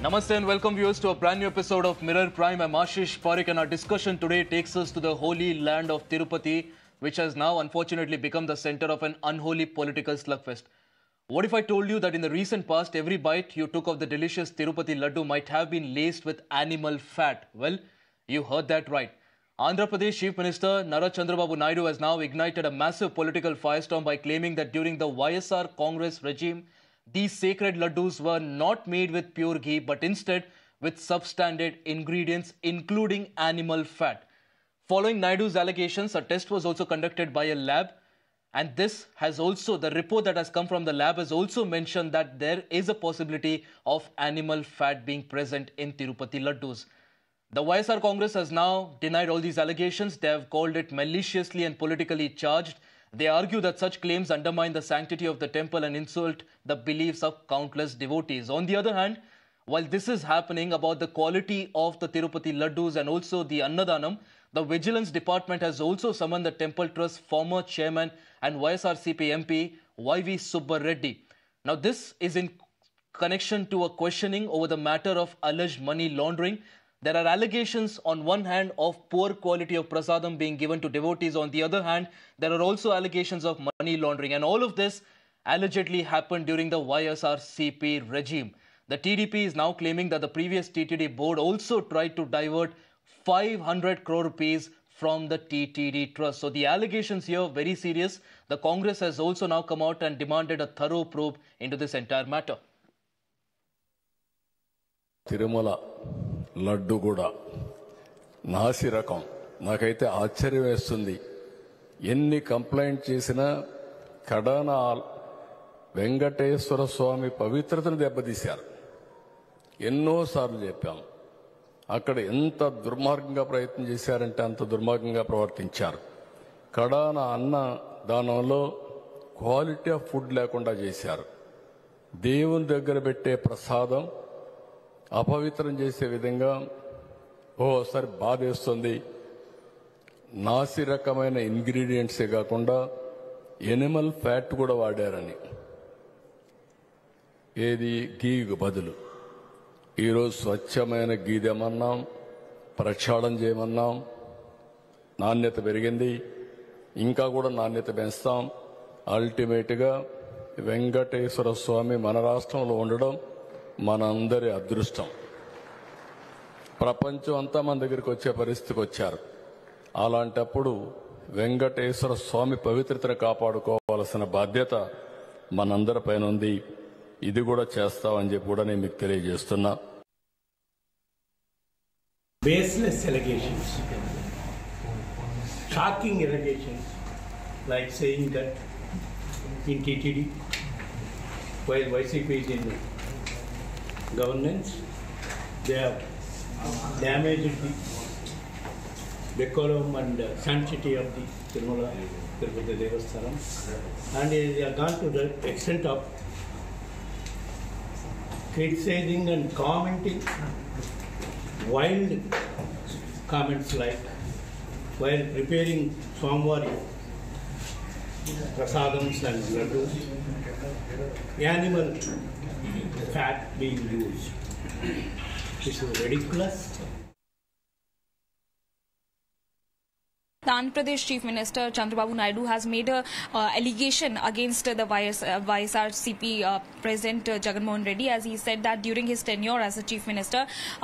Namaste and welcome viewers to a brand new episode of Mirror Prime. I'm Ashish Pareek and our discussion today takes us to the holy land of Tirupati, which has now unfortunately become the center of an unholy political slugfest. What if I told you that in the recent past, every bite you took of the delicious Tirupati Laddu might have been laced with animal fat? Well, you heard that right. Andhra Pradesh Chief Minister Chandra Naidu has now ignited a massive political firestorm by claiming that during the YSR Congress regime, these sacred laddus were not made with pure ghee but instead with substandard ingredients including animal fat. Following Naidu's allegations, a test was also conducted by a lab, and the report that has come from the lab has also mentioned that there is a possibility of animal fat being present in Tirupati laddus. The YSR Congress has now denied all these allegations. They have called it maliciously and politically charged. They argue that such claims undermine the sanctity of the temple and insult the beliefs of countless devotees. On the other hand, while this is happening about the quality of the Tirupati laddus and also the Annadanam, the Vigilance Department has also summoned the Temple Trust former chairman and YSRCP MP Y.V. Subba Reddy. Now this is in connection to a questioning over the matter of alleged money laundering. There are allegations on one hand of poor quality of prasadam being given to devotees. On the other hand, there are also allegations of money laundering. And all of this allegedly happened during the YSRCP regime. The TDP is now claiming that the previous TTD board also tried to divert 500 crore rupees from the TTD trust. So the allegations here are very serious. The Congress has also now come out and demanded a thorough probe into this entire matter. Tirumala Laddu కూడా నాసి రకం. నాకైతే ఆశ్చర్యం వేస్తుంది. ఎన్ని complaint చేసినా కడాన వెంకటేశ్వర స్వామి పవిత్రతను దెబ్బతీశారు. ఎన్నోసార్లు చెప్పాం. అక్కడ ఎంత దుర్మార్గంగా ప్రయత్నం చేశారంటే అంత దుర్మార్గంగా ప్రవర్తించారు. కడాన అన్న దానంలో క్వాలిటీ ఆఫ్ ఫుడ్ లేకుండా చేశారు. దేవుని దగ్గర పెట్టే ప్రసాదం అపవిత్రం చేసే విధంగా ఓసారి బాధేస్తుంది. నాసి రకమైన ఇంగ్రీడియంట్సే కాకుండా ఎనిమల్ ఫ్యాట్ కూడా వాడారని, ఏది గీకు బదులు. ఈరోజు స్వచ్ఛమైన గీ తెమన్నాం, ప్రక్షాళన చేయమన్నాం. నాణ్యత పెరిగింది, ఇంకా కూడా నాణ్యత పెంచుతాం. అల్టిమేట్గా వెంకటేశ్వర స్వామి మన రాష్ట్రంలో ఉండడం మనందరి అదృష్టం. ప్రపంచం అంతా మన దగ్గరికి వచ్చే పరిస్థితికి వచ్చారు. అలాంటప్పుడు వెంకటేశ్వర స్వామి పవిత్రతను కాపాడుకోవాల్సిన బాధ్యత మనందరిపైన ఉంది. ఇది కూడా చేస్తామని చెప్పి కూడా నేను మీకు తెలియజేస్తున్నా. Baseless allegations, shocking allegations, like saying that in TTD, while YCP is in governance, they have damaged the decorum and sanctity of the Tirumala Tirupati Devasthanam, and they have gone to the extent of criticizing and commenting wild comments like, while preparing Swamwari prasadams and laddus, animal fat being used. This is ridiculous. The Andhra Pradesh Chief Minister Chandra Naidu has made a allegation against the YSRCP President Jagannath Reddy, as he said that during his tenure as a Chief Minister,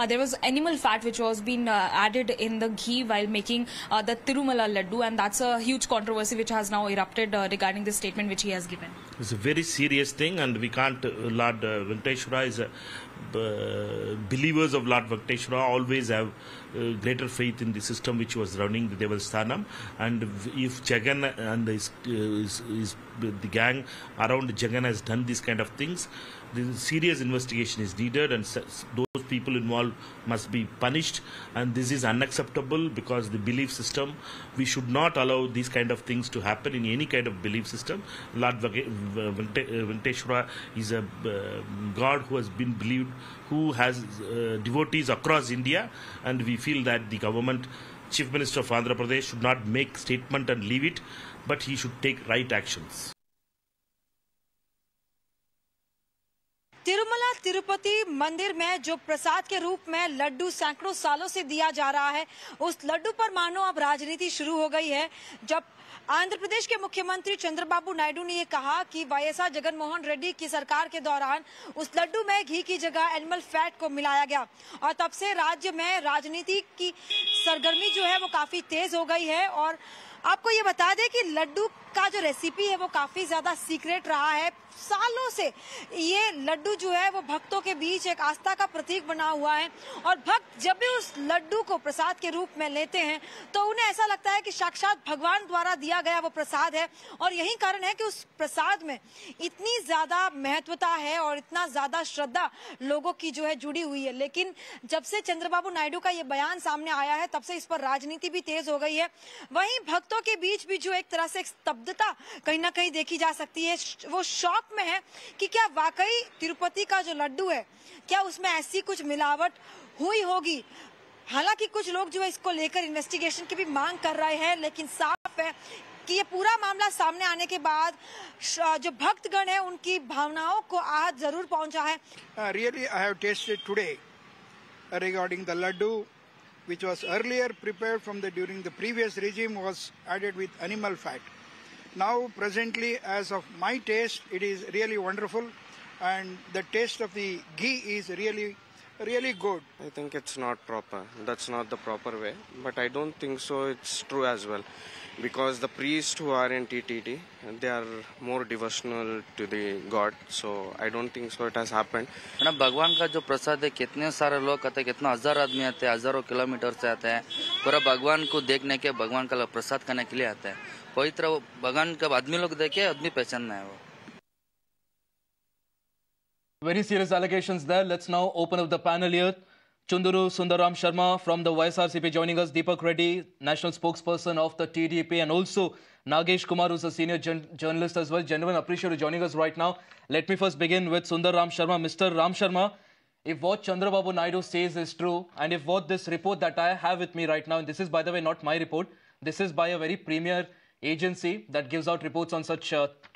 there was animal fat which was being added in the ghee while making the Tirumala Laddu, and that's a huge controversy which has now erupted regarding this statement which he has given. It's a very serious thing, and we can't, Lord Venkateswara is believers of Lord Venkateswara always have greater faith in the system which was running the Devasthanam, and if Jagan and the gang around Jagan has done these kind of things, the serious investigation is needed, and those people involved must be punished, and this is unacceptable because the belief system, we should not allow these kind of things to happen in any kind of belief system. Lord Venkateswara is a God who has been believed, who has devotees across India, and we feel that the government, Chief Minister of Andhra Pradesh, should not make statement and leave it, but he should take right actions. Tirumala Tirupati मंदिर में जो प्रसाद के रूप में लड्डू सैकड़ों सालों से दिया जा रहा है, उस लड्डू पर मानो अब राजनीति शुरू हो गई है। जब आंध्र प्रदेश के मुख्यमंत्री चंद्रबाबू नायडू ने ये कहा कि वाईएसआर जगनमोहन रेड्डी की सरकार के दौरान उस लड्डू में घी की जगह एनिमल फैट को मिलाया गया और तब से राज्य में राजनीति की सरगर्मी जो है वो काफी तेज हो गई है। और आपको ये बता दें कि लड्डू का जो रेसिपी है वो काफी ज्यादा सीक्रेट रहा है। सालों से ये लड्डू जो है वो भक्तों के बीच एक आस्था का प्रतीक बना हुआ है और भक्त जब भी उस लड्डू को प्रसाद के रूप में लेते हैं तो उन्हें ऐसा लगता है कि साक्षात भगवान द्वारा दिया गया वो प्रसाद है। और यही कारण है कि उस प्रसाद में इतनी ज्यादा महत्वता है और इतना ज्यादा श्रद्धा लोगों की जो है जुड़ी हुई है। लेकिन जब से चंद्रबाबू नायडू का ये बयान सामने आया है तब से इस पर राजनीति भी तेज हो गई है। वहीं भक्तों के बीच भी जो एक तरह से स्तब्धता कहीं ना कहीं देखी जा सकती है। वो शौक में है कि क्या वाकई तिरुपति का जो लड्डू है क्या उसमें ऐसी कुछ मिलावट हुई होगी। हालांकि कुछ लोग जो है इसको लेकर इन्वेस्टिगेशन की भी मांग कर रहे हैं, लेकिन साफ है कि ये पूरा मामला सामने आने के बाद जो भक्तगण है उनकी भावनाओं को आहत जरूर पहुंचा है। Really, I have tasted today regarding the laddu, which was earlier prepared during the previous regime, was added with animal fat. Now, presently, as of my taste, it is really wonderful, and the taste of the ghee is really good. I think it's not proper. That's not the proper way. But I don't think so it's true as well. Because the priests who are in TTD, they are more devotional to the God. So I don't think so it has happened. भगवान का जो प्रसाद है कितने सारे लोग आते हैं, कितना हजार आदमी आते हैं, हजारों किलोमीटर से आते हैं पूरा भगवान को देखने के, भगवान का प्रसाद खाने के लिए आते हैं। पवित्र भगवान का आदमी लोग देखे आदमी पहचानना है वो। Very serious allegations there. Let's now open up the panel here. Chunduru Sundaram Sharma from the YSRCP joining us, Deepak Reddy, national spokesperson of the TDP, and also Nagesh Kumar, who's a senior journalist as well. Gentlemen, appreciate you joining us right now. Let me first begin with Sundaram Sharma. Mr. Ram Sharma, if what Chandrababu Naidu says is true, and if what this report that I have with me right now, and this is, by the way, not my report, this is by a very premier agency that gives out reports on such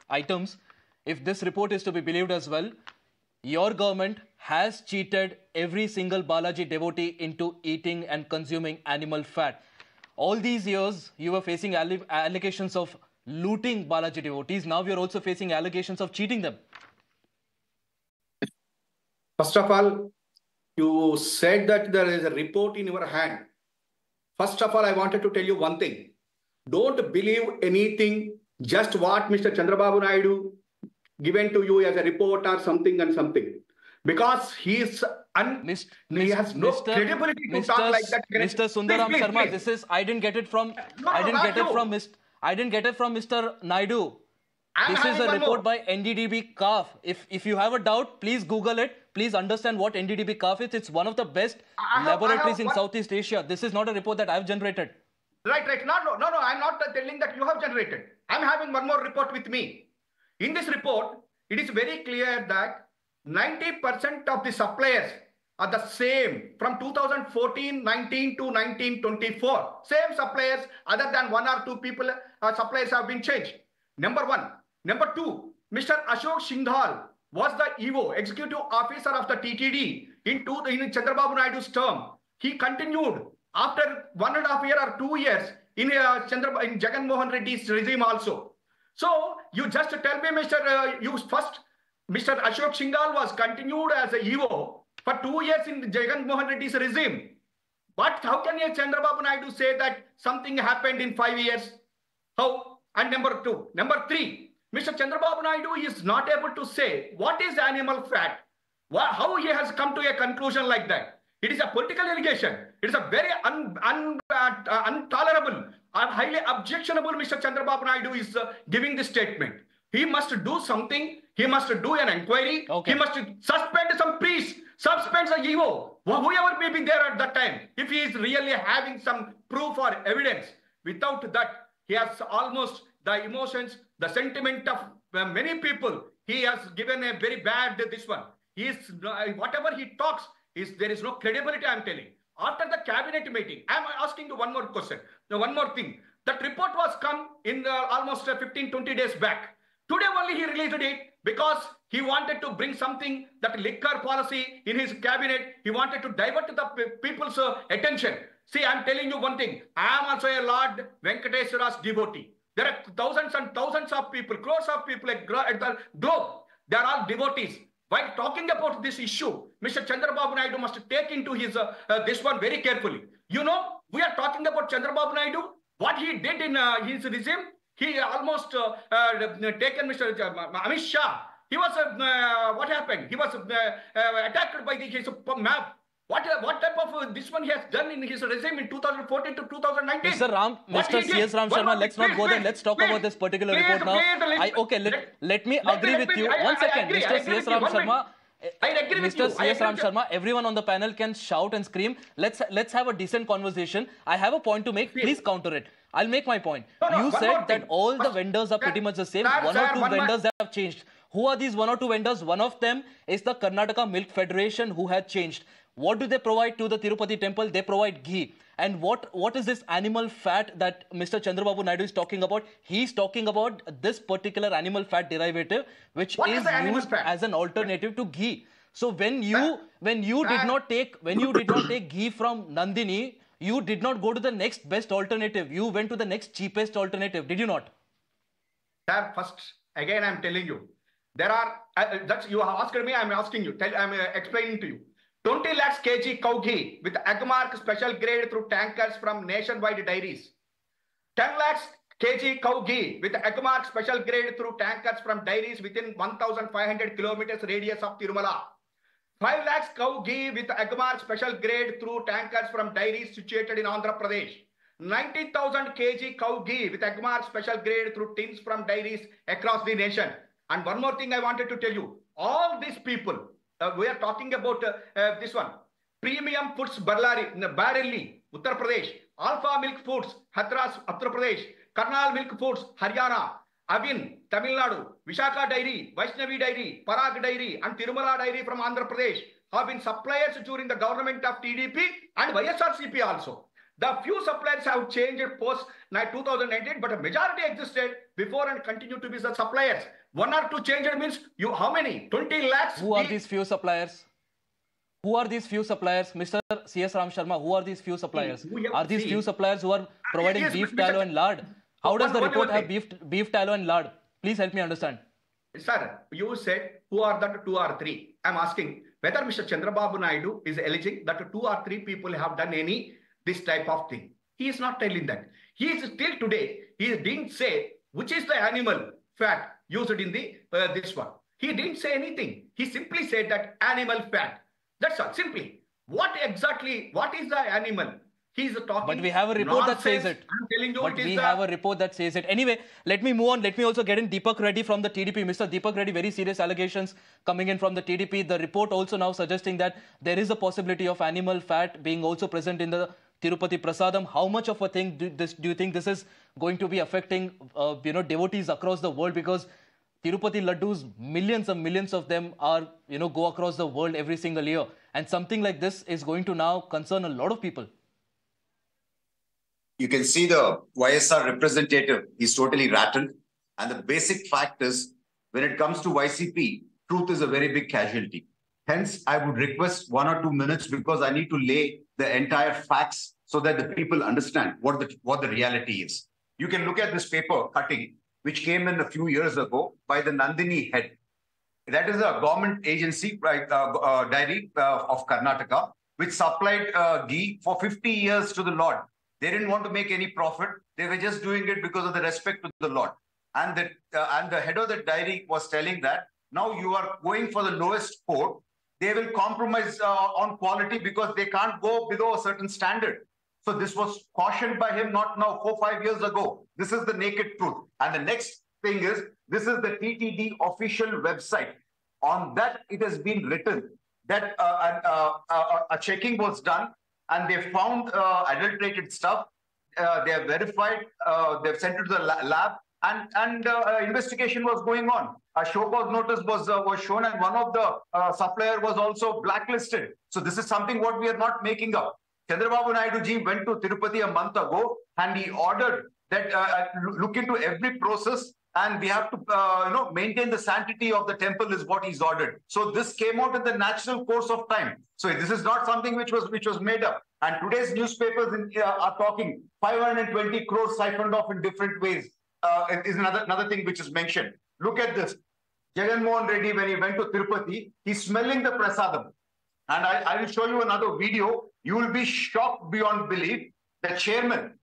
items. If this report is to be believed as well, your government has cheated every single Balaji devotee into eating and consuming animal fat. All these years, you were facing allegations of looting Balaji devotees. Now you are also facing allegations of cheating them. First of all, you said that there is a report in your hand. First of all, I wanted to tell you one thing. Don't believe anything, just what Mr. Chandrababu Naidu given to you as a report or something and something. Because he is he has no credibility to talk like that. Mr. Sundaram Sharma, please. This is, I didn't get it from Mr. Naidu. This is a report by NDDB CAF. If you have a doubt, please Google it. Please understand what NDDB CAF is. It's one of the best laboratories in Southeast Asia. This is not a report that I've generated. Right. No. I'm not telling that you have generated. I'm having one more report with me. In this report, it is very clear that 90% of the suppliers are the same from 2014-19 to 1924. Same suppliers, other than one or two people, suppliers have been changed. Number one. Number two, Mr. Ashok Shinghal was the EO, Executive Officer of the TTD in Chandrababu Naidu's term. He continued after 1.5 years or 2 years in Jagan Mohan Reddy's regime also. So you just tell me, Mr. Ashok Shinghal was continued as a EO for 2 years in Jagan Mohan Reddy's regime. But how can Chandrababu Naidu say that something happened in 5 years? How? And number two. Number three, Mr. Chandrababu Naidu is not able to say what is animal fat. How he has come to a conclusion like that. It is a political allegation. It is a very intolerable, highly objectionable. Mr. Chandrababu Naidu is giving this statement. He must do something. He must do an inquiry. Okay. He must suspend some priests, suspend the EO, whoever may be there at that time. If he is really having some proof or evidence, without that, he has almost the emotions, the sentiment of many people. He has given a very bad this one. He is whatever he talks. There is no credibility, I am telling. After the cabinet meeting, I am asking you one more question. Now, one more thing. That report was come in almost 15-20 days back. Today only he released it because he wanted to bring something, that liquor policy in his cabinet. He wanted to divert the people's attention. See, I'm telling you one thing. I am also a Lord Venkateswara's devotee. There are thousands and thousands of people, crores of people at the globe. They are all devotees. While talking about this issue, Mr. Chandra Babu Naidu must take into his this one very carefully. You know, we are talking about Chandra Babu Naidu. What he did in his regime, he almost taken Mr. Amit Shah. He was, what happened? He was attacked by his map. What type of this one he has done in his regime in 2014 to 2019? Mr. C.S. Ram Sharma, let's not go there. Let's talk about this particular report now. Let me agree with you. One second, Mr. C.S. Ram Sharma. Mr. C.S. Ram Sharma, everyone on the panel can shout and scream. Let's have a decent conversation. I have a point to make. Please counter it. I'll make my point. You said that all the vendors are pretty much the same. One or two vendors have changed. Who are these one or two vendors? One of them is the Karnataka Milk Federation, who had changed. What do they provide to the Tirupati temple? They provide ghee. And what is this animal fat that Mr. Chandrababu Naidu is talking about? He's talking about this particular animal fat derivative, which is used as an alternative to ghee. So when you did not take ghee from Nandini, you did not go to the next best alternative. You went to the next cheapest alternative. Did you not? Sir, first, again, I'm telling you, there are, you have asked me, I'm asking you, I'm explaining to you. 20 lakhs kg cow ghee with Agmark special grade through tankers from nationwide dairies. 10 lakhs kg cow ghee with Agmark special grade through tankers from dairies within 1,500 kilometers radius of Tirumala. 5 lakhs cow ghee with Agmark special grade through tankers from dairies situated in Andhra Pradesh. 90,000 kg cow ghee with Agmark special grade through tins from dairies across the nation. And one more thing I wanted to tell you. All these people, we are talking about this one. Premium Foods Barelli, Uttar Pradesh. Alpha Milk Foods, Hathras, Uttar Pradesh. Karnal Milk Foods, Haryana. Avin, Tamil Nadu. Vishaka Dairy, Vaishnavi Dairy, Parag Dairy and Tirumala Dairy from Andhra Pradesh have been suppliers during the government of TDP and YSRCP also. The few suppliers have changed post 2019, but a majority existed before and continue to be the suppliers. One or two changes means you how many? 20 lakhs. Who are these few suppliers? Who are these few suppliers? Mr. C.S. Ram Sharma, who are these few suppliers? Are these few suppliers who are providing beef tallow and lard? How does the report have beef tallow and lard? Please help me understand. Sir, you said who are the 2 or 3. I'm asking whether Mr. Chandrababu Naidu is alleging that 2 or 3 people have done this type of thing. He is not telling that. He is still today, he didn't say which is the animal fat used in the this one. He didn't say anything. He simply said that animal fat. That's all, simply. What is the animal? He's talking. But we have a report that says it. I'm telling you, but we have a report that says it. Anyway, let me move on. Let me also get in Deepak Reddy from the TDP. Mr. Deepak Reddy, very serious allegations coming in from the TDP. The report also now suggesting that there is a possibility of animal fat being also present in the Tirupati Prasadam. How much of a thing do you think this is going to be affecting devotees across the world? Because Tirupati Laddus, millions and millions of them are go across the world every single year, and something like this is going to now concern a lot of people. You can see the YSR representative, he's totally rattled. And the basic fact is, when it comes to YCP, truth is a very big casualty. Hence, I would request 1 or 2 minutes because I need to lay the entire facts so that the people understand what the reality is. You can look at this paper cutting, which came in a few years ago by the Nandini head. That is a government agency, right, dairy of Karnataka, which supplied ghee for 50 years to the Lord. They didn't want to make any profit. They were just doing it because of the respect to the Lord. And the head of the dairy was telling that now you are going for the lowest port. They will compromise on quality because they can't go below a certain standard. So this was cautioned by him not now, 4 or 5 years ago. This is the naked truth. And the next thing is, this is the TTD official website. On that, it has been written that a checking was done and they found adulterated stuff. They have verified, they've sent it to the lab, and investigation was going on. A show cause notice was shown, and one of the supplier was also blacklisted. So this is something what we are not making up. Chandrababu Naidu ji went to Tirupati a month ago, and he ordered that look into every process and we have to, maintain the sanctity of the temple is what he's ordered. So this came out in the natural course of time. So this is not something which was made up. And today's newspapers are talking 520 crores siphoned off in different ways. Is another thing which is mentioned. Look at this. Jagan Mohan Reddy, when he went to Tirupati, he's smelling the prasadam. And I will show you another video. You will be shocked beyond belief. The chairman.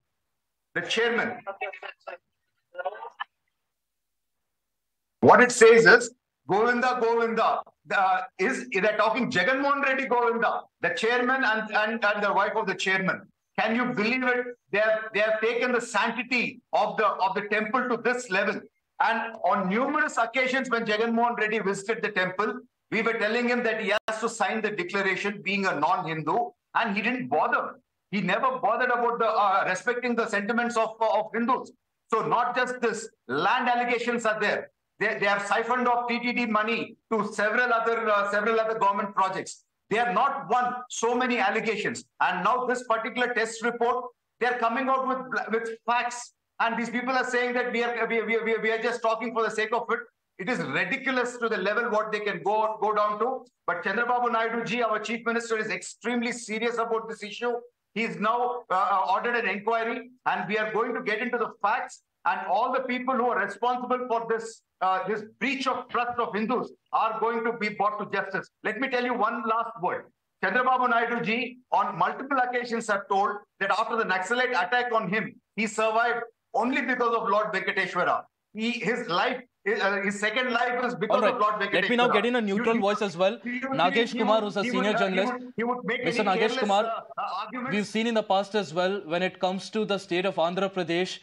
What it says is, Govinda, Govinda. They're talking Jagan Mohan Reddy Govinda, the chairman and the wife of the chairman. Can you believe it? They have taken the sanctity of the temple to this level. And on numerous occasions when Jagan Mohan Reddy visited the temple, we were telling him that he has to sign the declaration being a non-Hindu, and he didn't bother. He never bothered about respecting the sentiments of Hindus. So not just this, land allegations are there. They have siphoned off TTD money to several other government projects. They have not won so many allegations. And now this particular test report, they're coming out with facts. And these people are saying that we are just talking for the sake of it. It is ridiculous to the level what they can go down to. But Chandrababu Naidu ji, our chief minister, is extremely serious about this issue. He's now ordered an inquiry, and we are going to get into the facts. And all the people who are responsible for this breach of trust of Hindus are going to be brought to justice. Let me tell you one last word. Chandrababu Naidu ji, on multiple occasions, have told that after the Naxalite attack on him, he survived only because of Lord Venkateswara. His second life is because of Lord Venkateswara. Let me now get in a neutral voice as well. Nagesh Kumar, who's a senior journalist. Mr. Nagesh Kumar, we've seen in the past as well, when it comes to the state of Andhra Pradesh,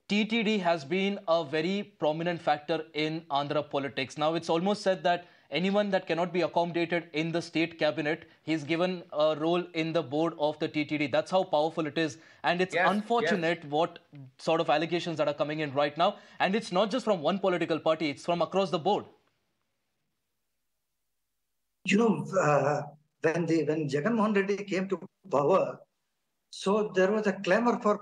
TTD has been a very prominent factor in Andhra politics. Now, it's almost said that anyone that cannot be accommodated in the state cabinet, he's given a role in the board of the TTD. That's how powerful it is. And it's unfortunate what sort of allegations that are coming in right now. And it's not just from one political party, it's from across the board. You know, when Jagan Mohan Reddy came to power, so there was a clamor for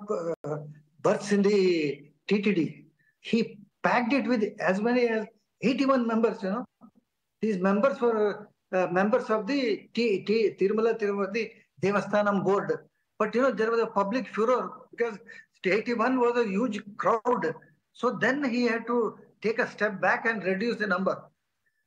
births in the TTD. He packed it with as many as 81 members, you know. These members were members of the Tirumala Tirupati Devasthanam board. But, you know, there was a public furor because 81 was a huge crowd. So then he had to take a step back and reduce the number.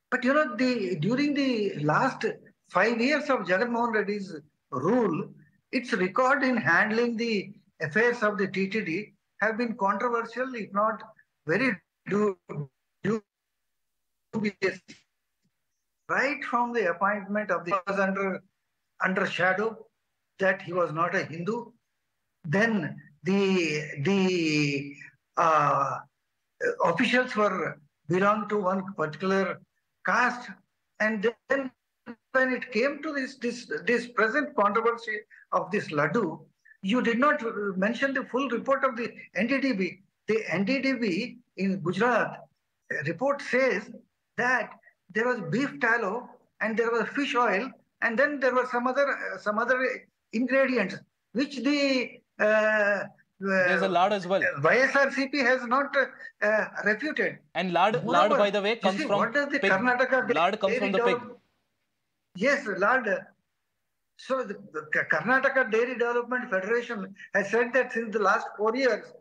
But, you know, during the last 5 years of Jagan Mohan Reddy's rule, its record in handling the affairs of the TTD have been controversial, if not very dubious. Right from the appointment of the was under shadow that he was not a Hindu. Then the officials belonged to one particular caste, and then when it came to this present controversy of this laddu, you did not mention the full report of the NDDB. The NDDB in Gujarat report says that there was beef tallow and there was fish oil, and then there were some other ingredients which there's a lard as well. YSRCP has not refuted. And lard, by the way, comes from what does the pig. Karnataka lard comes from the pig. Yes, lard. So the Karnataka Dairy Development Federation has said that since the last 4 years,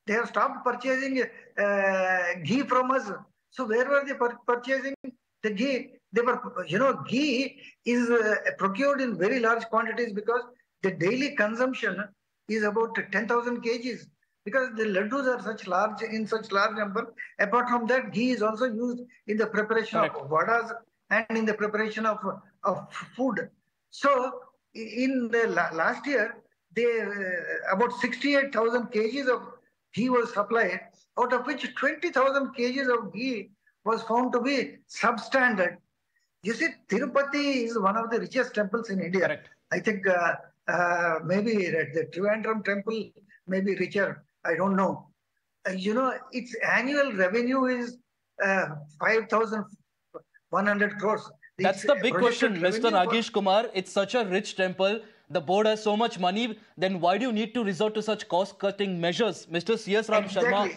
they have stopped purchasing ghee from us. So where were they purchasing the ghee? They were, you know, ghee is procured in very large quantities because the daily consumption is about 10,000 kgs. Because the laddus are in such large number. Apart from that, ghee is also used in the preparation of vadas and in the preparation of food. So in the last year, about 68,000 kgs of ghee was supplied, out of which 20,000 kgs of ghee was found to be substandard. You see, Tirupati is one of the richest temples in India. Correct. I think maybe the Trivandrum temple may be richer. I don't know. You know, its annual revenue is 5,100 crores. That's the big question, Mr. Nagesh Kumar. It's such a rich temple. The board has so much money. Then why do you need to resort to such cost-cutting measures? Mr. C.S. Ram Sharma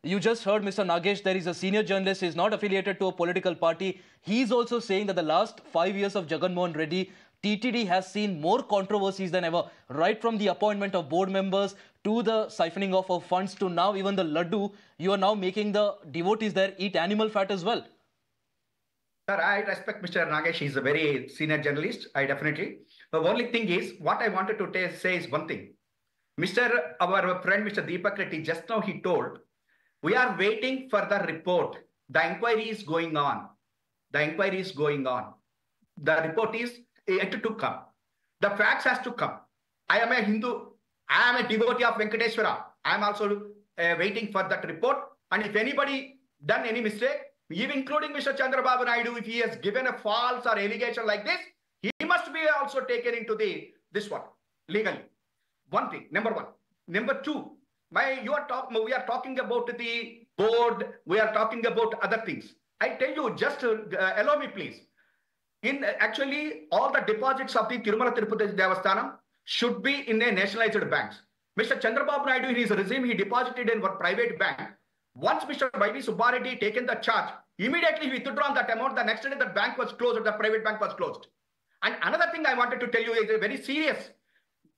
You just heard Mr. Nagesh, there is a senior journalist, he is not affiliated to a political party. He is also saying that the last 5 years of Jagan Mohan Reddy, TTD has seen more controversies than ever, right from the appointment of board members to the siphoning off of funds to now even the laddu. You are now making the devotees there eat animal fat as well. Sir, I respect Mr. Nagesh. He's a very senior journalist. I definitely. The only thing is, what I wanted to say is one thing. Our friend Mr. Deepak Reddy, just now he told, we are waiting for the report. The inquiry is going on. The inquiry is going on. The report is yet to come. The facts has to come. I am a Hindu. I am a devotee of Venkateswara. I am also waiting for that report. And if anybody done any mistake, even including Mr. Chandra Babu Naidu, if he has given a false or allegation like this, he must be also taken into this one legally. One thing, number one. Number two, we are talking about the board. We are talking about other things. I tell you, just allow me, please. Actually, all the deposits of the Tirumala Tirupati Devasthanam should be in a nationalized banks. Mr. Chandra Babu Naidu, in his regime, he deposited in one private bank. Once Mr. Y.V. Subbareddy taken the charge, immediately he withdrawn that amount. The next day, the bank was closed, the private bank was closed. And another thing I wanted to tell you is very serious.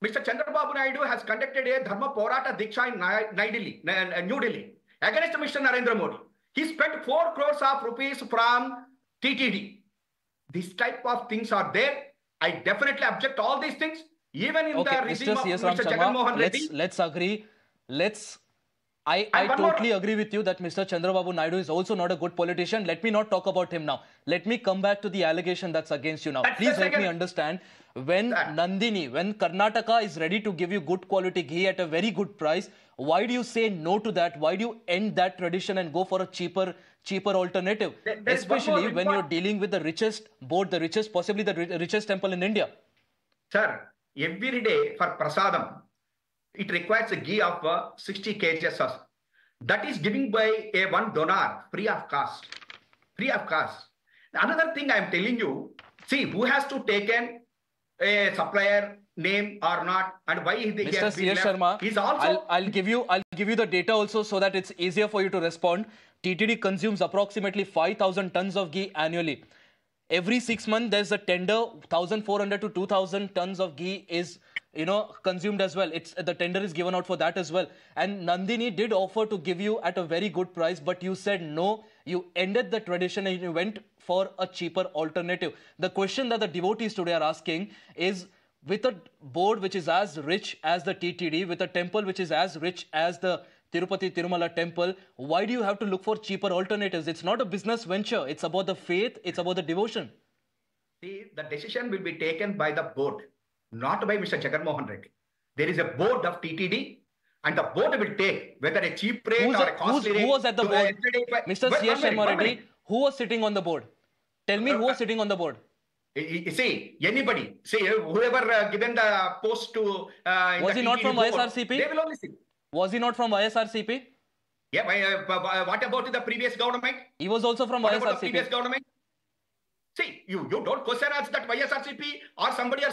Mr. Chandra Babu Naidu has conducted a Dharma Porata Diksha in New Delhi against Mr. Narendra Modi. He spent 4 crores of rupees from TTD. This type of things are there. I definitely object all these things. Even in the regime of Mr. Jagan Mohan Reddy. Let's agree. I totally agree with you that Mr. Chandra Babu Naidu is also not a good politician. Let me not talk about him now. Let me come back to the allegation that's against you now. Please help me understand. When Nandini, when Karnataka is ready to give you good quality ghee at a very good price, why do you say no to that? Why do you end that tradition and go for a cheaper alternative? Especially when you're dealing with the richest board, possibly the richest temple in India. Sir, every day for Prasadam, it requires a ghee of 60 kgs. That is given by one donor, free of cost. Free of cost. Another thing I am telling you, see, who has to take a supplier name or not, and why he Mr. C. Sharma, he's also... I'll give you the data also so that it's easier for you to respond. TTD consumes approximately 5,000 tons of ghee annually. Every 6 months, there's a tender, 1,400 to 2,000 tons of ghee is, consumed as well. The tender is given out for that as well. And Nandini did offer to give you at a very good price, but you said no. You ended the tradition and you went for a cheaper alternative. The question that the devotees today are asking is, with a board which is as rich as the TTD, with a temple which is as rich as the Tirupati Tirumala temple, why do you have to look for cheaper alternatives? It's not a business venture. It's about the faith. It's about the devotion. See, the decision will be taken by the board, not by Mr. Jagan Mohan Reddy. There is a board of TTD, and the board will take whether a cheap rate or a costly rate. Who was at the board? Mr. C. Sharma Reddy, who was sitting on the board? Tell me who was sitting on the board. See, anybody. See, whoever given the post to... was he not from YSRCP? They will only see. Was he not from YSRCP? Yeah, what about the previous government? He was also from what YSRCP. About the previous government? See, you don't question us that YSRCP or somebody.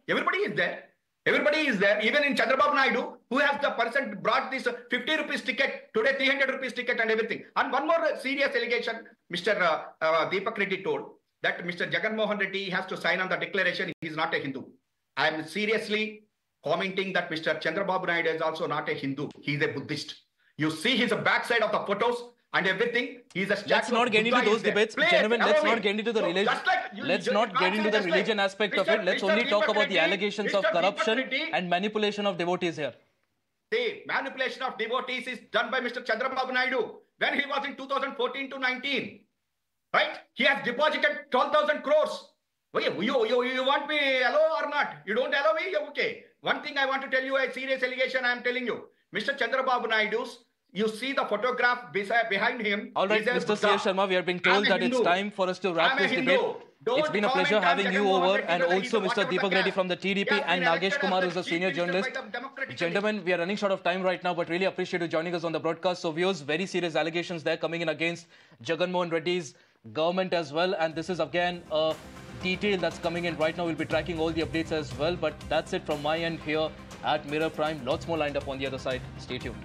Everybody is there. Everybody is there. Even in Chandra Babu Naidu, who has the person brought this 50 rupees ticket, today 300 rupees ticket and everything. And one more serious allegation, Mr. Deepak Reddy told that Mr. Jagan Mohan Reddy has to sign on the declaration he is not a Hindu. I am seriously commenting that Mr. Chandra Babu Naidu is also not a Hindu. He is a Buddhist. You see his backside of the photos and everything. He is a statue. Let's not get into those debates. Gentlemen, let's not get into the religion. Let's not get into the religion aspect of it. Let's only talk about the allegations of corruption and manipulation of devotees here. The manipulation of devotees is done by Mr. Chandra Babu Naidu when he was in 2014 to 19. Right? He has deposited 12,000 crores. You want me allow or not? You don't allow me? Okay. One thing I want to tell you, a serious allegation I am telling you. Mr. Chandra Babu Naidu's, you see the photograph behind him. All right, Mr. C. Sharma, we are being told that it's time for us to wrap this debate. It's been a pleasure having you over, and also Mr. Deepak Reddy from the TDP and Nagesh Kumar, who is a senior journalist. Gentlemen, we are running short of time right now, but really appreciate you joining us on the broadcast. So viewers, very serious allegations there coming in against Jagan Mohan Reddy's government as well, and this is again a detail that's coming in right now. We'll be tracking all the updates as well, but that's it from my end here at Mirror Prime. Lots more lined up on the other side. Stay tuned.